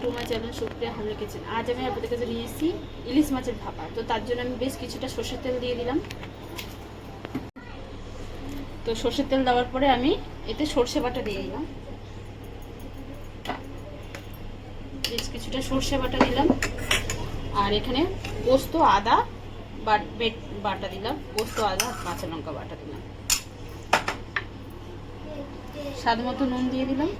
Two my channel Supriya হামলে kitchen. আজ আমি আপনাদের কাছে নিয়ে এসেছি ইলিশ মাছের ভাপা। তো তার জন্য আমি বেশ কিছুটা সর্ষের তেল দিয়ে দিলাম। তো সর্ষের তেল দেওয়ার পরে আমি এতে সর্ষে বাটা দিয়ে দিলাম, বেশ কিছুটা সর্ষে বাটা দিলাম। আর এখানে পোস্ত আদা বাটা দিলাম, পোস্ত আদা কাঁচা লঙ্কা বাটা দিলাম। স্বাদ মতো নুন দিয়ে দিলাম।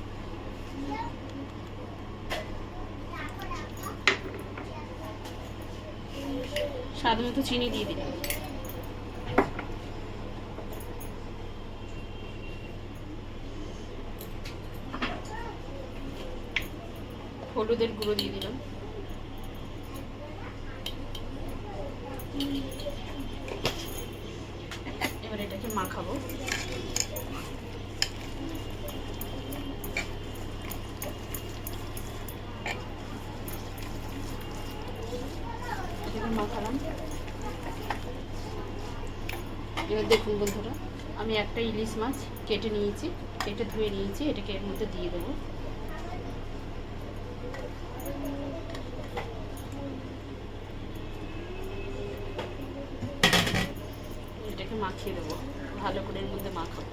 স্বাদ মতো চিনি দিয়ে দিলাম। হলুদের গুঁড়ো দিয়ে দিলাম। এবার এটাকে মাখাবো। এটাকে মাখালাম। এবার দেখুন বন্ধুরা, আমি একটা ইলিশ মাছ কেটে নিয়েছি, কেটে ধুয়ে নিয়েছি। এটাকে এর মধ্যে দিয়ে দেবো। এটাকে মাখিয়ে দেবো, ভালো করে এর মধ্যে মাখাবো।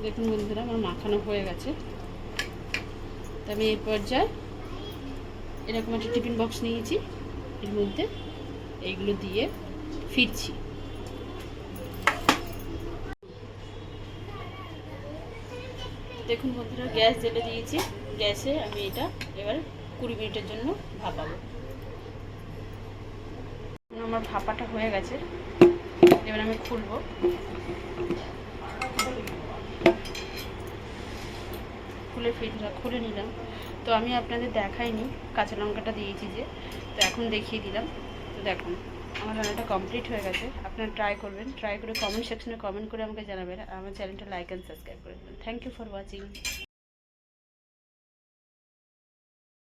দেখুন বন্ধুরা, আমার মাখানো হয়ে গেছে। তো আমি এই পর্যায়ে এরকম একটা টিফিন বক্স নিয়েছি, এর মধ্যে এইগুলো দিয়ে ফিরছি। দেখুন বন্ধুরা, গ্যাস জ্বেলে দিয়েছি। গ্যাসে আমি এটা এবার 20 মিনিটের জন্য ভাপাবো। আমার ভাপাটা হয়ে গেছে, এবার আমি খুলবো। খুলে নিলাম। তো আমি আপনাদের দেখাইনি, কাঁচা লঙ্কাটা দিয়েছি যে, তো এখন দেখিয়ে দিলাম। তো দেখুন, আমার রান্নাটা কমপ্লিট হয়ে গেছে। আপনারা ট্রাই করবেন, ট্রাই করে কমেন্ট সেকশনে কমেন্ট করে আমাকে জানাবেন। আর আমার চ্যানেলটা লাইক অ্যান্ড সাবস্ক্রাইব করে দেবেন। Thank you for watching.